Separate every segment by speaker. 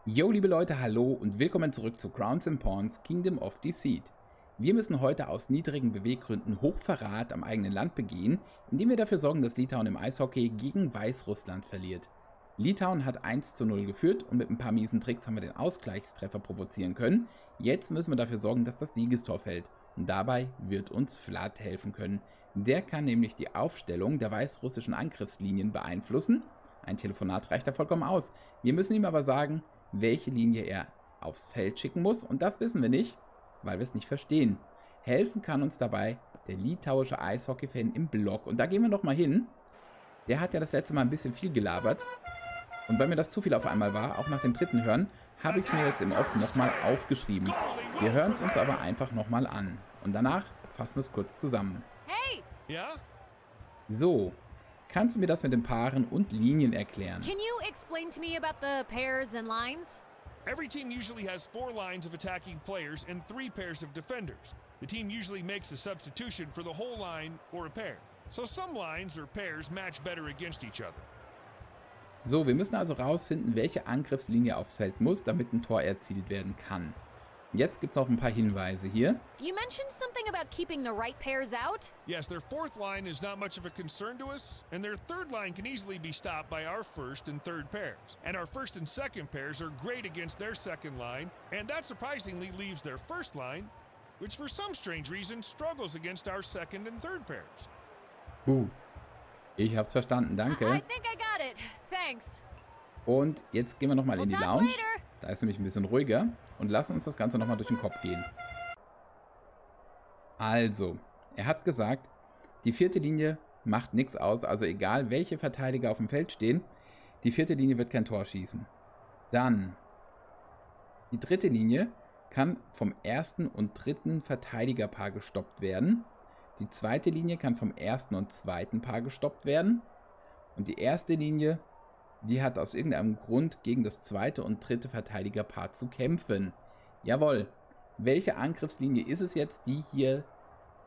Speaker 1: Yo, liebe Leute, hallo und willkommen zurück zu Crowns and Pawns Kingdom of Deceit. Wir müssen heute aus niedrigen Beweggründen Hochverrat am eigenen Land begehen, indem wir dafür sorgen, dass Litauen im Eishockey gegen Weißrussland verliert. Litauen hat 1:0 geführt und mit ein paar miesen Tricks haben wir den Ausgleichstreffer provozieren können. Jetzt müssen wir dafür sorgen, dass das Siegestor fällt. Und dabei wird uns Vlad helfen können. Der kann nämlich die Aufstellung der weißrussischen Angriffslinien beeinflussen. Ein Telefonat reicht da vollkommen aus. Wir müssen ihm aber sagen, welche Linie er aufs Feld schicken muss. Und das wissen wir nicht, weil wir es nicht verstehen. Helfen kann uns dabei der litauische Eishockey-Fan im Blog. Und da gehen wir noch mal hin. Der hat ja das letzte Mal ein bisschen viel gelabert. Und weil mir das zu viel auf einmal war, auch nach dem dritten Hören, habe ich es mir jetzt im Off nochmal aufgeschrieben. Wir hören es uns aber einfach nochmal an. Und danach fassen wir es kurz zusammen.
Speaker 2: Hey!
Speaker 3: Yeah?
Speaker 1: So, kannst du mir das mit den Paaren und Linien erklären?
Speaker 2: Can you explain to me about the pairs and lines?
Speaker 3: Every team usually has 4 lines of attacking players and 3 pairs of defenders. The team usually makes a substitution for the whole line or a pair. So some lines or pairs match better against each other.
Speaker 1: So, wir müssen also rausfinden, welche Angriffslinie aufs Feld muss, damit ein Tor erzielt werden kann. Jetzt gibt es auch ein paar Hinweise hier.
Speaker 2: You mentioned something about keeping the right pairs out?
Speaker 3: Yes, their 4th line is not much of a concern to us, and their 3rd line can easily be stopped by our 1st and 3rd pairs. And our 1st and 2nd pairs are great against their 2nd line, and that surprisingly leaves their 1st line, which for some strange reason struggles against our 2nd and 3rd pairs.
Speaker 1: Ich hab's verstanden,
Speaker 2: I
Speaker 1: danke.
Speaker 2: think I got it. Thanks.
Speaker 1: Und jetzt gehen wir nochmal in die
Speaker 2: We'll talk
Speaker 1: Lounge.
Speaker 2: later.
Speaker 1: Da ist nämlich ein bisschen ruhiger. Und lassen uns das Ganze nochmal durch den Kopf gehen. Also, er hat gesagt, die 4. Linie macht nichts aus. Also egal, welche Verteidiger auf dem Feld stehen, die 4. Linie wird kein Tor schießen. Dann, die 3. Linie kann vom 1. und 3. Verteidigerpaar gestoppt werden. Die 2. Linie kann vom 1. und 2. Paar gestoppt werden. Und die 1. Linie, die hat aus irgendeinem Grund gegen das 2. und 3. Verteidigerpaar zu kämpfen. Jawohl. Welche Angriffslinie ist es jetzt, die hier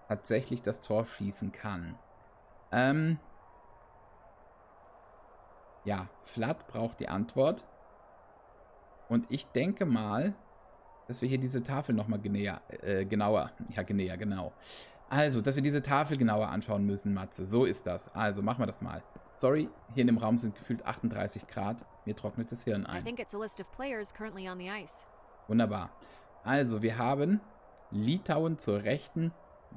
Speaker 1: tatsächlich das Tor schießen kann? Ja, Vlad braucht die Antwort. Und ich denke mal, dass wir hier diese Tafel nochmal genauer. Also, dass wir diese Tafel genauer anschauen müssen, Matze. So ist das. Also, machen wir das mal. Sorry, hier in dem Raum sind gefühlt 38 Grad. Mir trocknet das Hirn
Speaker 2: I
Speaker 1: ein.
Speaker 2: think it's a list of players currently on the ice.
Speaker 1: Wunderbar. Also, wir haben Litauen zur rechten,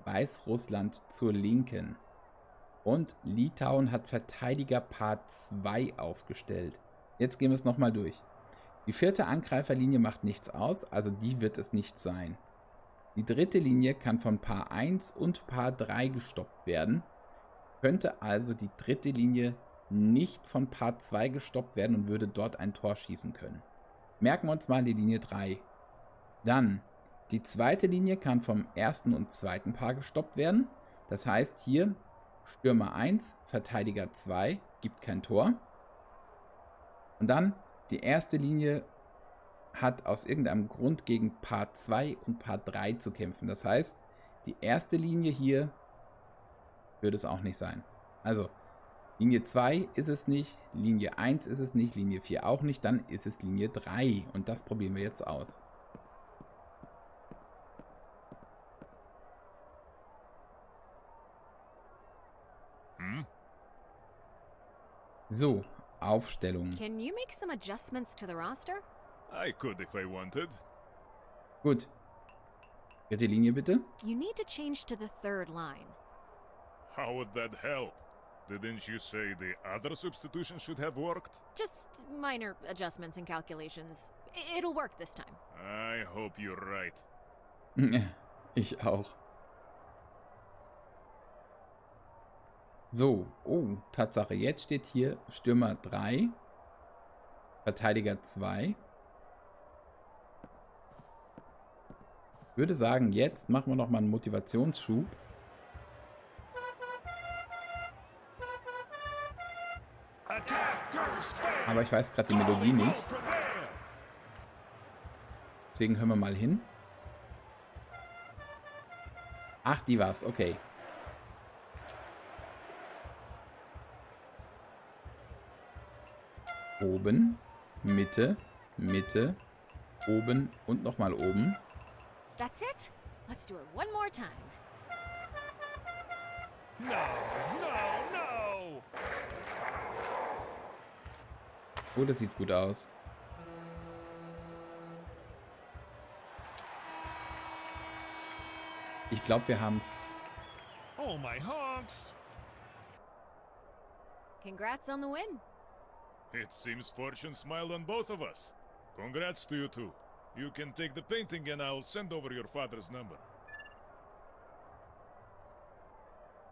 Speaker 1: Weißrussland zur linken. Und Litauen hat Verteidigerpaar 2 aufgestellt. Jetzt gehen wir es nochmal durch. Die 4. Angreiferlinie macht nichts aus, also die wird es nicht sein. Die 3. Linie kann von Paar 1 und Paar 3 gestoppt werden. Könnte also die 3. Linie nicht von Paar 2 gestoppt werden und würde dort ein Tor schießen können. Merken wir uns mal die Linie 3. Dann, die 2. Linie kann vom 1. und 2. Paar gestoppt werden. Das heißt hier, Stürmer 1, Verteidiger 2, gibt kein Tor. Und dann, die 1. Linie hat aus irgendeinem Grund gegen Paar 2 und Paar 3 zu kämpfen. Das heißt, die 1. Linie hier würde es auch nicht sein. Also, Linie 2 ist es nicht, Linie 1 ist es nicht, Linie 4 auch nicht, dann ist es Linie 3. Und das probieren wir jetzt aus. So, Aufstellung.
Speaker 2: Can you make some adjustments to the roster?
Speaker 4: I could if I wanted.
Speaker 1: Gut. Dritte Linie bitte.
Speaker 2: You need to change to the 3rd line.
Speaker 4: How would that help? Didn't you say the other substitution should have worked?
Speaker 2: Just minor adjustments and calculations. It'll work this time.
Speaker 4: I hope you're right.
Speaker 1: Ich auch. So, oh, Tatsache, jetzt steht hier Stürmer 3, Verteidiger 2. Würde sagen, jetzt machen wir noch mal einen Motivationsschub. Aber ich weiß gerade die Melodie nicht. Deswegen hören wir mal hin. Ach, die war's, okay. Oben, Mitte, Mitte, oben und nochmal oben.
Speaker 2: That's it? Let's do it one more time.
Speaker 3: No, no, no!
Speaker 1: Oh, das sieht gut aus. Ich glaube, wir haben's.
Speaker 3: Oh, my honks!
Speaker 2: Congrats on the win.
Speaker 4: It seems fortune smiled on both of us. Congrats to you two. You can take the painting and I'll send over your father's number.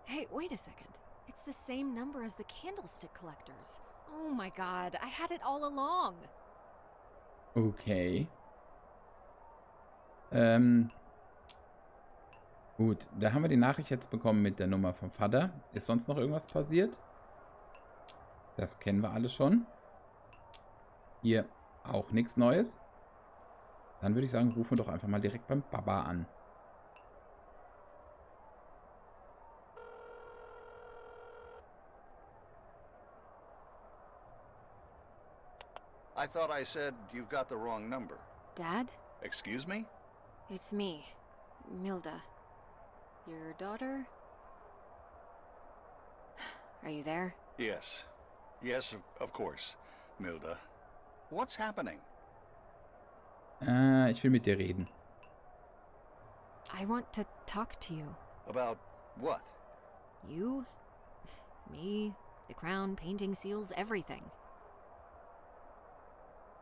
Speaker 2: Hey, wait a second. It's the same number as the candlestick collectors. Oh my god, I had it all along.
Speaker 1: Okay. Gut, da haben wir die Nachricht jetzt bekommen mit der Nummer vom Vater. Ist sonst noch irgendwas passiert? Das kennen wir alle schon. Hier auch nichts Neues. Dann würde ich sagen, rufen wir doch einfach mal direkt beim Baba an.
Speaker 5: I thought I said you've got the wrong number.
Speaker 2: Dad?
Speaker 5: Excuse me?
Speaker 2: It's me, Milda. Your daughter? Are you there?
Speaker 5: Yes. Yes, of course, Milda. What's happening?
Speaker 1: Ich will mit dir reden.
Speaker 2: I want to talk to you.
Speaker 5: About what?
Speaker 2: You? Me? The crown, painting seals, everything.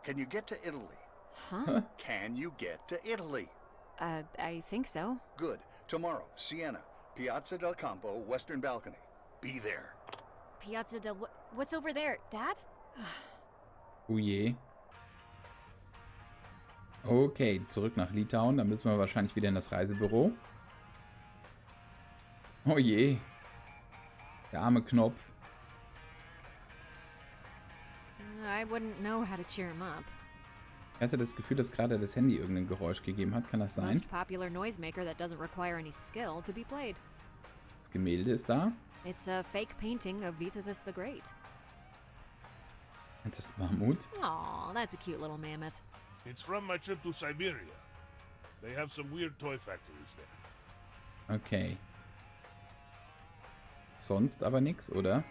Speaker 5: Can you get to Italy?
Speaker 2: Huh?
Speaker 5: Can you get to Italy?
Speaker 2: I think so.
Speaker 5: Good. Tomorrow, Siena, Piazza del Campo, Western Balcony. Be there.
Speaker 2: Piazza del... What's over there, Dad?
Speaker 1: Oh je. Okay, zurück nach Litauen. Dann müssen wir wahrscheinlich wieder in das Reisebüro. Oh je. Der arme Knopf.
Speaker 2: I wouldn't know how to cheer him up.
Speaker 1: Ich hatte das Gefühl, dass gerade das Handy irgendein Geräusch gegeben hat. Kann das sein?
Speaker 2: Most popular noisemaker that doesn't require any skill to be played.
Speaker 1: Das Gemälde ist da.
Speaker 2: It's a fake painting of Vytautas the Great.
Speaker 1: Das Mammut.
Speaker 2: Aw, that's a cute little mammoth.
Speaker 3: It's from my trip to Siberia. They have some weird toy factories there.
Speaker 1: Okay. Sonst aber nichts, oder?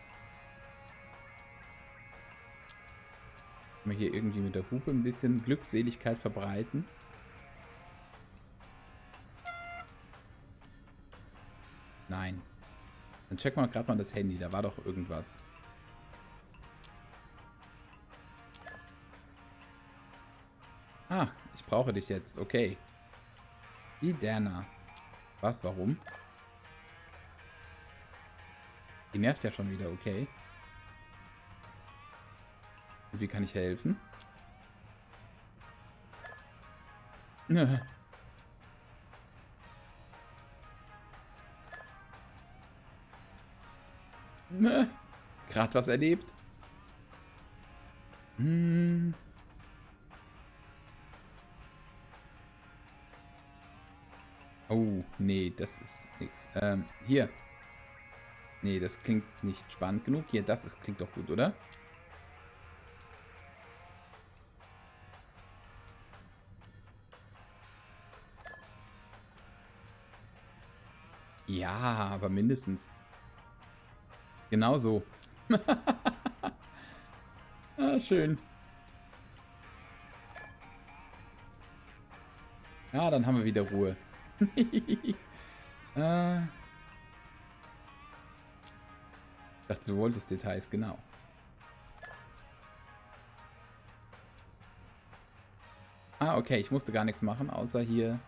Speaker 1: Können wir hier irgendwie mit der Hupe ein bisschen Glückseligkeit verbreiten? Nein. Dann checken wir gerade mal das Handy. Da war doch irgendwas. Ah, ich brauche dich jetzt. Okay. Idana. Was? Warum? Die nervt ja schon wieder. Okay. Und wie kann ich helfen? Gerade was erlebt. Oh, nee, das ist nix. Hier. Nee, das klingt nicht spannend genug. Hier, klingt doch gut, oder? Ja, aber mindestens. Genau so. Ah, schön. Ja, dann haben wir wieder Ruhe. Ich dachte, du wolltest Details, genau. Ah, okay, ich musste gar nichts machen, außer hier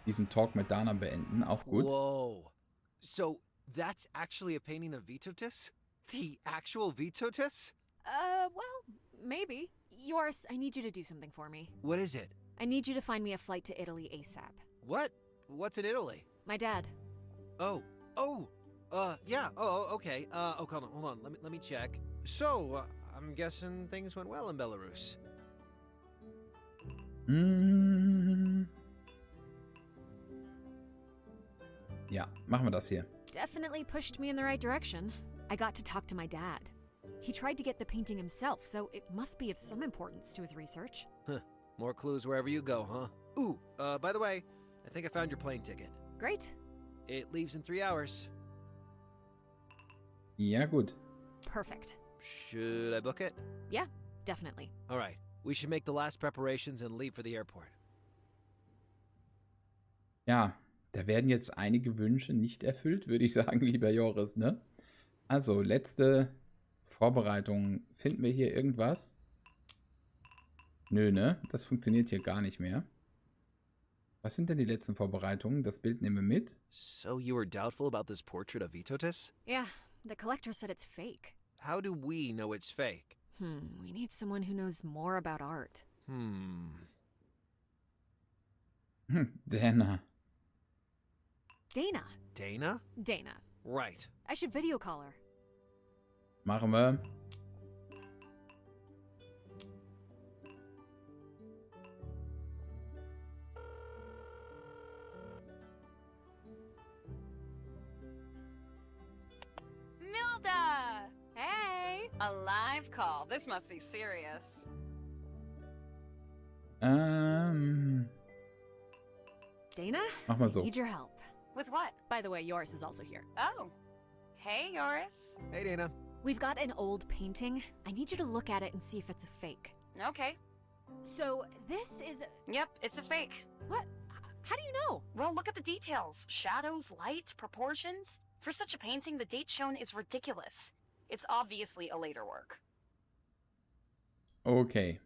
Speaker 1: diesen Talk mit Dana beenden. Auch gut.
Speaker 6: Whoa. So, that's actually a painting of Vytautas? The actual Vytautas?
Speaker 2: Well, maybe. Yours, I need you to do something for me.
Speaker 6: What is it?
Speaker 2: I need you to find me a flight to Italy ASAP.
Speaker 6: What? What's in Italy?
Speaker 2: My dad.
Speaker 6: Oh. Yeah. Oh, okay. Hold on. Let me check. So, I'm guessing things went well in Belarus.
Speaker 1: Ja, machen wir das hier.
Speaker 2: Definitely pushed me in the right direction. I got to talk to my dad. He tried to get the painting himself, so it must be of some importance to his research.
Speaker 6: More clues wherever you go, huh? Ooh, by the way, I think I found your plane ticket.
Speaker 2: Great.
Speaker 6: It leaves in 3 hours.
Speaker 1: Ja, gut.
Speaker 2: Perfect.
Speaker 6: Should I book it?
Speaker 2: Yeah, definitely.
Speaker 6: All right. We should make the last preparations and leave for the airport.
Speaker 1: Ja, da werden jetzt einige Wünsche nicht erfüllt, würde ich sagen, lieber Joris, ne? Also, letzte Vorbereitung. Finden wir hier irgendwas? Nö, ne? Das funktioniert hier gar nicht mehr. Was sind denn die letzten Vorbereitungen? Das Bild nehmen wir mit.
Speaker 6: So you were doubtful about this portrait of Vitotis?
Speaker 2: Yeah, the collector said it's fake.
Speaker 6: How do we know it's fake?
Speaker 2: We need someone who knows more about art.
Speaker 1: Dana.
Speaker 2: Dana.
Speaker 6: Dana?
Speaker 2: Dana.
Speaker 6: Right.
Speaker 2: I should video call her.
Speaker 1: Machen wir.
Speaker 7: Milda!
Speaker 2: Hey!
Speaker 7: A live call. This must be serious.
Speaker 2: Dana?
Speaker 1: Mach mal so.
Speaker 2: Need your help.
Speaker 7: With what?
Speaker 2: By the way, Yoris is also here.
Speaker 7: Oh. Hey, Yoris.
Speaker 6: Hey, Dana.
Speaker 2: We've got an old painting. I need you to look at it and see if it's a fake.
Speaker 7: Okay.
Speaker 2: So, this is...
Speaker 7: Yep, it's a fake.
Speaker 2: What? How do you know?
Speaker 7: Well, look at the details. Shadows, light, proportions. For such a painting, the date shown is ridiculous. It's obviously a later work.
Speaker 1: Okay.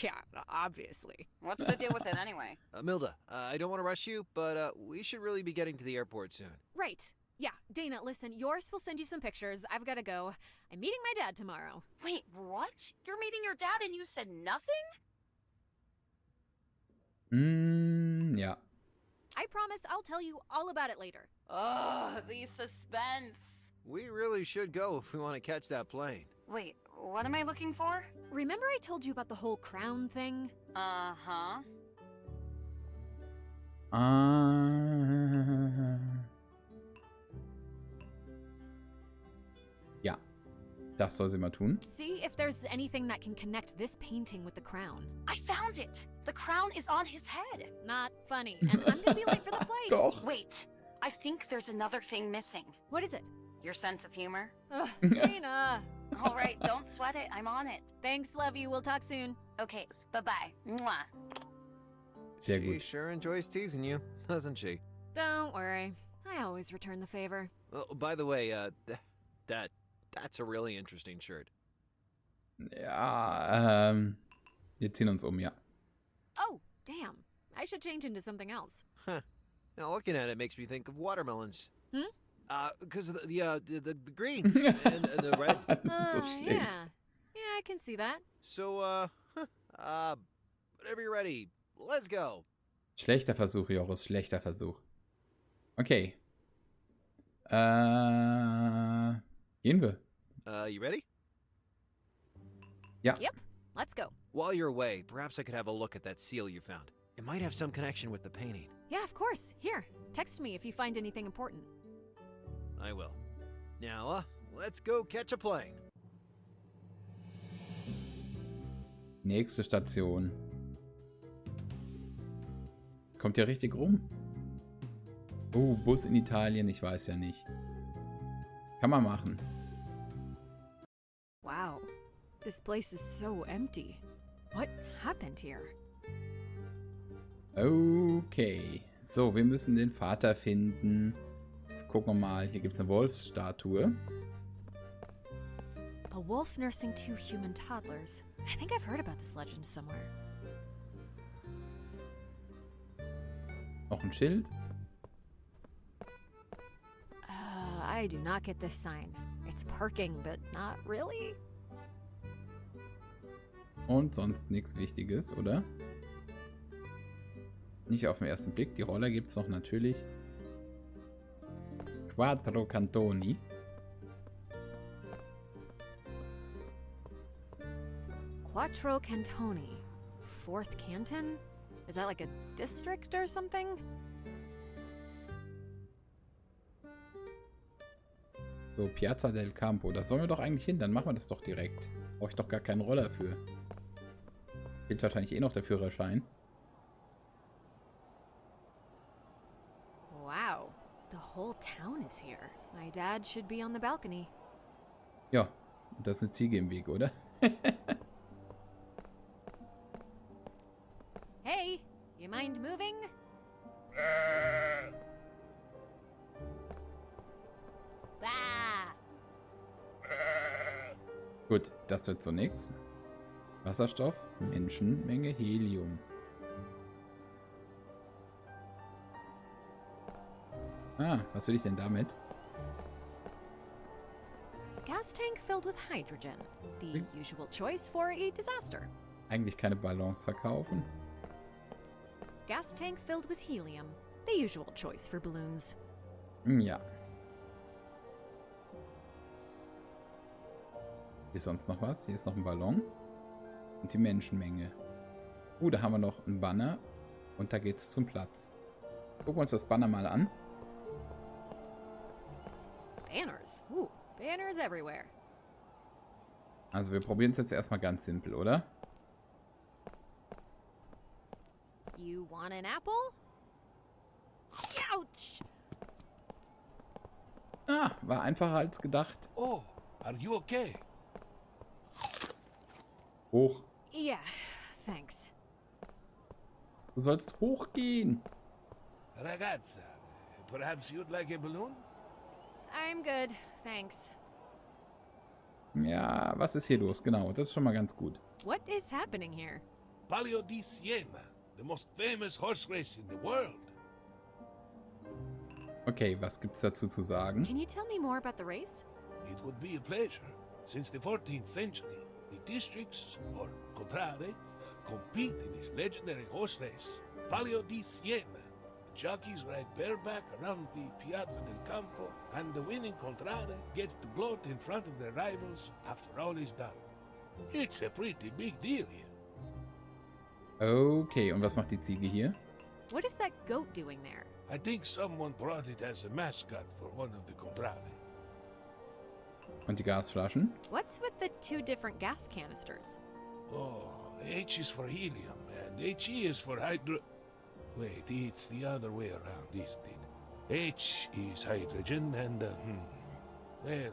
Speaker 2: Yeah, obviously.
Speaker 7: What's the deal with it anyway?
Speaker 6: Milda, I don't want to rush you, but we should really be getting to the airport soon.
Speaker 2: Right. Yeah, Dana, listen, Yoris will send you some pictures. I've got to go. I'm meeting my dad tomorrow.
Speaker 7: Wait, what? You're meeting your dad and you said nothing?
Speaker 1: Ja.
Speaker 2: I promise I'll tell you all about it later.
Speaker 7: Ugh, the suspense.
Speaker 6: We really should go if we want to catch that plane.
Speaker 7: Wait, what am I looking for?
Speaker 2: Remember I told you about the whole crown thing?
Speaker 7: Uh-huh.
Speaker 1: Ja. Das soll sie mal tun.
Speaker 2: See if there's anything that can connect this painting with the crown.
Speaker 7: I found it! The crown is on his head.
Speaker 2: Not funny, and I'm gonna be late for the flight.
Speaker 1: Doch.
Speaker 7: Wait, I think there's another thing missing.
Speaker 2: What is it?
Speaker 7: Your sense of humor?
Speaker 2: Ugh, Dana.
Speaker 7: All right, don't sweat it. I'm on it.
Speaker 2: Thanks, love you. We'll talk soon.
Speaker 7: Okay, bye-bye. Mwah.
Speaker 1: Sehr
Speaker 6: She
Speaker 1: gut.
Speaker 6: sure enjoys teasing you, doesn't she?
Speaker 2: Don't worry. I always return the favor.
Speaker 6: Oh, by the way, that's a really interesting shirt.
Speaker 1: Ja, wir ziehen uns um, ja.
Speaker 2: Oh, damn. I should change into something else.
Speaker 6: Huh. Now looking at it makes me think of watermelons. Because of the green and the red.
Speaker 1: Das ist so schlecht.
Speaker 2: Yeah. Yeah, I can see that.
Speaker 6: So, whenever you're ready, let's go.
Speaker 1: Schlechter Versuch, Joris. Schlechter Versuch. Okay. Gehen wir.
Speaker 6: You ready?
Speaker 1: Ja.
Speaker 2: Yep. Let's go.
Speaker 6: While you're away, perhaps I could have a look at that seal you found. It might have some connection with the painting.
Speaker 2: Yeah, of course. Here, text me if you find anything important.
Speaker 6: I will. Now, let's go catch a plane.
Speaker 1: Nächste Station. Kommt ja richtig rum. Oh, Bus in Italien, ich weiß ja nicht. Kann man machen.
Speaker 2: Wow. This place is so empty. What happened here?
Speaker 1: Okay. So, wir müssen den Vater finden. Jetzt gucken wir mal. Hier gibt es eine Wolfsstatue.
Speaker 2: A wolf nursing 2 human toddlers. I think I've heard about this legend somewhere.
Speaker 1: Noch ein Schild.
Speaker 2: I do not get this sign. It's parking, but not really.
Speaker 1: Und sonst nichts Wichtiges, oder? Nicht auf den ersten Blick. Die Roller gibt es noch natürlich. Quattro Cantoni.
Speaker 2: Quattro Cantoni. 4th canton? Is that like a district or something?
Speaker 1: So, Piazza del Campo. Da sollen wir doch eigentlich hin. Dann machen wir das doch direkt. Brauche ich doch gar keinen Roller für. Fehlt wahrscheinlich eh noch der Führerschein.
Speaker 2: Wow, the whole town is here. My dad should be on the balcony.
Speaker 1: Ja, und das ist eine Ziege im Weg, oder?
Speaker 2: Hey, you mind moving? Ah!
Speaker 1: Gut, das wird so nix. Wasserstoff, Menschenmenge, Helium. Ah, was will ich denn damit?
Speaker 2: Gas tank filled with hydrogen. The usual choice for a disaster.
Speaker 1: Eigentlich keine Ballons verkaufen.
Speaker 2: Gas tank filled with helium. The usual choice for balloons.
Speaker 1: Ja. Hier ist sonst noch was? Hier ist noch ein Ballon. Und die Menschenmenge. Da haben wir noch einen Banner. Und da geht's zum Platz. Gucken wir uns das Banner mal an.
Speaker 2: Banners. Ooh, banners everywhere.
Speaker 1: Also wir probieren es jetzt erstmal ganz simpel, oder?
Speaker 2: You want an apple? Ouch!
Speaker 1: Ah, war einfacher als gedacht.
Speaker 8: Oh, are you okay?
Speaker 1: Hoch.
Speaker 2: Yeah, thanks.
Speaker 1: Du sollst hochgehen.
Speaker 8: Ragazza, perhaps you'd like a balloon?
Speaker 2: I'm good, thanks.
Speaker 1: Ja, was ist hier los? Genau, das ist schon mal ganz gut.
Speaker 2: What is happening here?
Speaker 8: Palio di Siena, the most famous horse race in the world.
Speaker 1: Okay, was gibt's dazu zu sagen?
Speaker 2: Can you tell me more about the race?
Speaker 8: It would be a pleasure. Since the 14th century, the districts, or contrade, compete in this legendary horse race, Palio di Siena. The jockeys ride bareback around the Piazza del Campo, and the winning contrade gets to gloat in front of their rivals after all is done. It's a pretty big deal here.
Speaker 1: Okay, und was macht die Ziege hier?
Speaker 2: What is that goat doing there?
Speaker 8: I think someone brought it as a mascot for one of the contrade.
Speaker 1: Und die Gasflaschen?
Speaker 2: What's with the two different gas canisters?
Speaker 8: Oh, H is for helium, and HE is for hydro... Wait, it's the other way around, isn't it? H is hydrogen, and, well,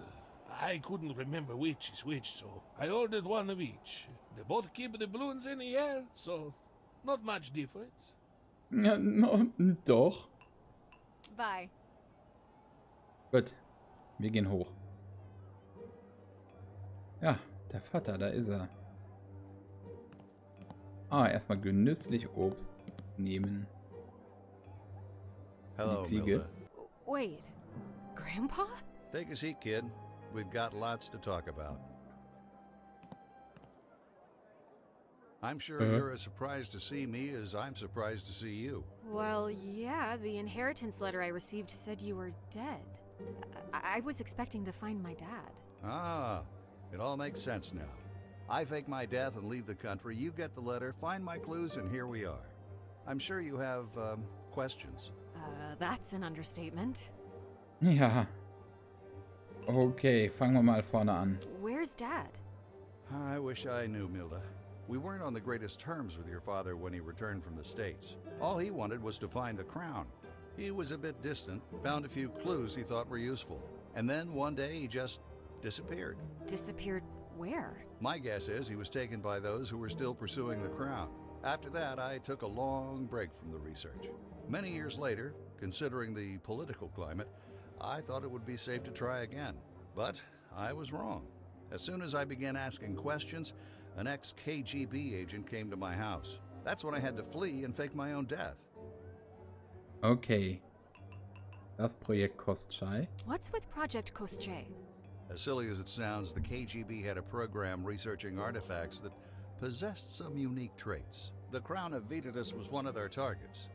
Speaker 8: I couldn't remember which is which, so I ordered one of each. They both keep the balloons in the air, so not much difference.
Speaker 1: Ja, no, doch.
Speaker 2: Bye.
Speaker 1: Gut, wir gehen hoch. Ja, der Vater, da ist er. Ah, erstmal genüsslich Obst nehmen.
Speaker 5: Hello,
Speaker 1: Die Ziege.
Speaker 5: Milda.
Speaker 2: Wait, Grandpa?
Speaker 5: Take a seat, kid. We've got lots to talk about. I'm sure you're as surprised to see me as I'm surprised to see you.
Speaker 2: Well, yeah, the inheritance letter I received said you were dead. I was expecting to find my dad.
Speaker 5: Ah, it all makes sense now. I fake my death and leave the country. You get the letter, find my clues, and here we are. I'm sure you have, questions.
Speaker 2: That's an understatement.
Speaker 1: Ja. Okay, fangen wir mal vorne an.
Speaker 2: Where's Dad?
Speaker 5: I wish I knew, Milda. We weren't on the greatest terms with your father when he returned from the States. All he wanted was to find the crown. He was a bit distant, found a few clues he thought were useful, and then one day he just disappeared.
Speaker 2: Disappeared where?
Speaker 5: My guess is he was taken by those who were still pursuing the crown. After that, I took a long break from the research. Many years later, considering the political climate, I thought it would be safe to try again. But I was wrong. As soon as I began asking questions, an ex-KGB agent came to my house. That's when I had to flee and fake my own death.
Speaker 1: Okay. Das Projekt Kostschei.
Speaker 2: What's with Project Kostche?
Speaker 5: As silly as it sounds, the KGB had a program researching artifacts that possessed some unique traits. The crown of Vitatus was one of their targets.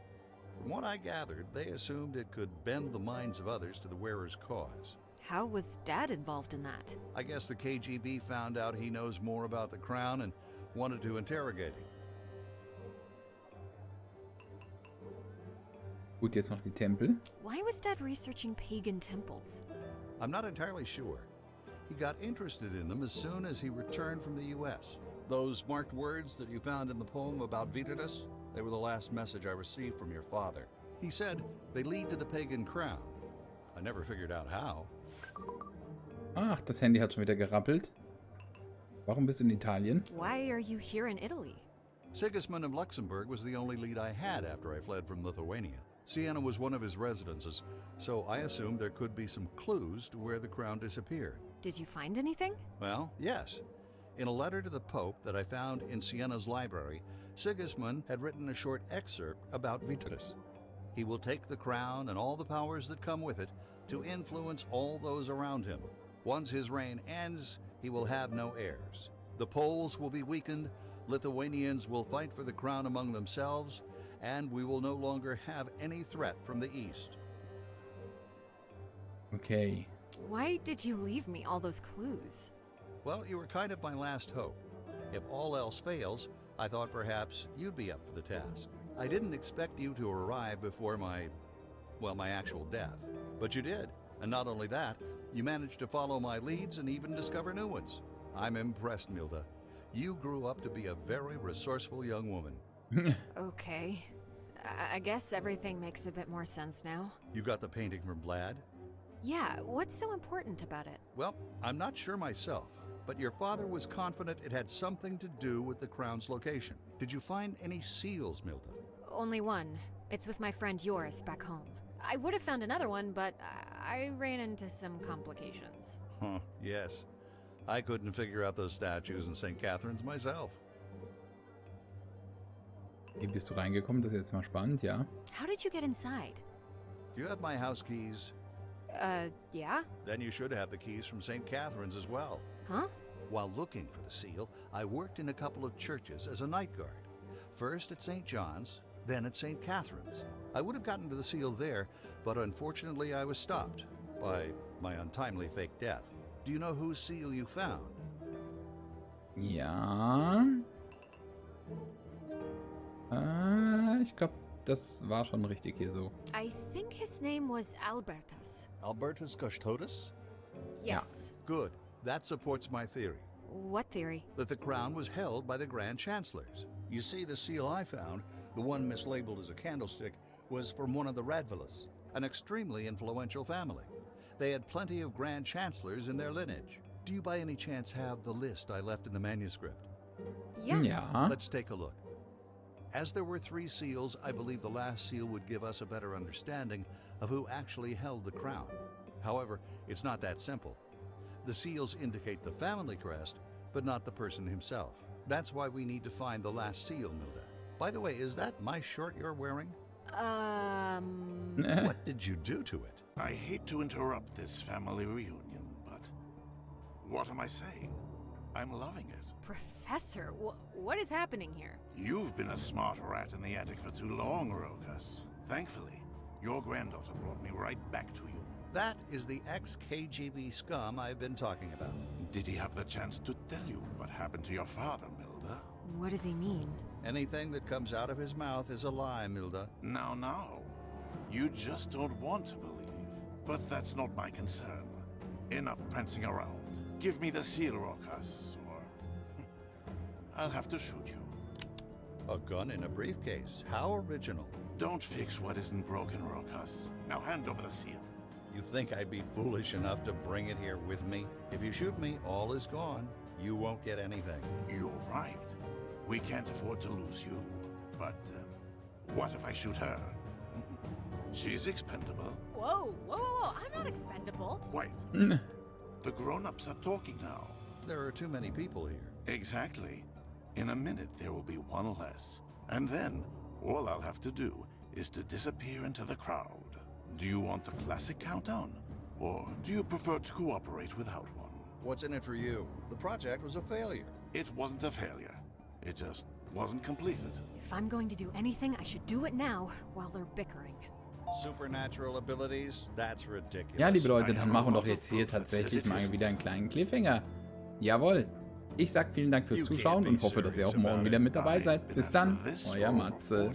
Speaker 5: From what I gathered, they assumed it could bend the minds of others to the wearer's cause.
Speaker 2: How was Dad involved in that?
Speaker 5: I guess the KGB found out he knows more about the crown and wanted to interrogate him.
Speaker 1: Gut, jetzt noch die Tempel.
Speaker 2: Why was Dad researching pagan temples?
Speaker 5: I'm not entirely sure. He got interested in them as soon as he returned from the U.S. Those marked words that you found in the poem about Vitatus, they were the last message I received from your father. He said they lead to the pagan crown. I never figured out how.
Speaker 1: Ach, das Handy hat schon wieder gerappelt. Warum bist du in Italien?
Speaker 2: Why are you here in Italy?
Speaker 5: Sigismund of Luxembourg was the only lead I had after I fled from Lithuania. Siena was one of his residences, so I assumed there could be some clues to where the crown disappeared.
Speaker 2: Did you find anything?
Speaker 5: Well, yes. In a letter to the Pope that I found in Siena's library, Sigismund had written a short excerpt about Vitatus. He will take the crown and all the powers that come with it to influence all those around him. Once his reign ends, he will have no heirs. The Poles will be weakened, Lithuanians will fight for the crown among themselves, and we will no longer have any threat from the east.
Speaker 1: Okay.
Speaker 2: Why did you leave me all those clues?
Speaker 5: Well, you were kind of my last hope. If all else fails, I thought perhaps you'd be up for the task. I didn't expect you to arrive before my actual death. But you did. And not only that, you managed to follow my leads and even discover new ones. I'm impressed, Milda. You grew up to be a very resourceful young woman.
Speaker 2: Okay. I guess everything makes a bit more sense now.
Speaker 5: You got the painting from Vlad?
Speaker 2: Yeah, what's so important about it?
Speaker 5: Well, I'm not sure myself, but your father was confident it had something to do with the crown's location. Did you find any seals, Milda?
Speaker 2: Only one. It's with my friend Joris back home. I would have found another one, but I ran into some complications.
Speaker 5: Huh, yes. I couldn't figure out those statues in St. Catherine's myself.
Speaker 1: Wie bist du reingekommen? Das ist jetzt mal spannend, ja?
Speaker 2: How did you get inside?
Speaker 5: Do you have my house keys?
Speaker 2: Yeah?
Speaker 5: Then you should have the keys from St. Catherine's as well.
Speaker 2: Huh?
Speaker 5: While looking for the seal, I worked in a couple of churches as a night guard. First at St. John's, then at St. Catherine's. I would have gotten to the seal there, but unfortunately I was stopped by my untimely fake death. Do you know whose seal you found?
Speaker 1: Ja. Ich glaube, das war schon richtig hier so.
Speaker 2: I think his name was Albertus.
Speaker 5: Albertus Custodes?
Speaker 2: Yes.
Speaker 5: Good. That supports my theory.
Speaker 2: What theory?
Speaker 5: That the crown was held by the Grand Chancellors. You see, the seal I found, the one mislabeled as a candlestick, was from one of the Radvillas, an extremely influential family. They had plenty of Grand Chancellors in their lineage. Do you by any chance have the list I left in the manuscript?
Speaker 2: Yeah.
Speaker 1: Ja.
Speaker 5: Let's take a look. As there were 3 seals, I believe the last seal would give us a better understanding of who actually held the crown. However, it's not that simple. The seals indicate the family crest, but not the person himself. That's why we need to find the last seal, Milda. By the way, is that my shirt you're wearing? What did you do to it?
Speaker 9: I hate to interrupt this family reunion, but what am I saying? I'm loving it.
Speaker 2: Professor, what is happening here?
Speaker 9: You've been a smart rat in the attic for too long, Rokas. Thankfully, your granddaughter brought me right back to you.
Speaker 5: That is the ex-KGB scum I've been talking about.
Speaker 9: Did he have the chance to tell you what happened to your father, Milda?
Speaker 2: What does he mean?
Speaker 5: Anything that comes out of his mouth is a lie, Milda.
Speaker 9: Now. You just don't want to believe. But that's not my concern. Enough prancing around. Give me the seal, Rokas, or I'll have to shoot you.
Speaker 5: A gun in a briefcase. How original.
Speaker 9: Don't fix what isn't broken, Rokas. Now hand over the seal.
Speaker 5: You think I'd be foolish enough to bring it here with me? If you shoot me, all is gone. You won't get anything.
Speaker 9: You're right. We can't afford to lose you. But what if I shoot her? She's expendable.
Speaker 2: Whoa. I'm not expendable.
Speaker 9: Wait. The grown-ups are talking now.
Speaker 5: There are too many people here.
Speaker 9: Exactly. In a minute, there will be one less. And then, all I'll have to do is to disappear into the crowd. Do you want the classic countdown? Or do you prefer to cooperate without one?
Speaker 5: What's in it for you? The project was a failure.
Speaker 9: It wasn't a failure. It just wasn't completed.
Speaker 2: If I'm going to do anything, I should do it now, while they're bickering.
Speaker 5: Supernatural abilities? That's ridiculous.
Speaker 1: Ja, liebe Leute, dann machen wir doch jetzt hier tatsächlich mal wieder einen kleinen Cliffhanger. Jawohl. Ich sag vielen Dank fürs Zuschauen und hoffe, dass ihr auch morgen wieder mit dabei seid. Bis dann, euer Matze.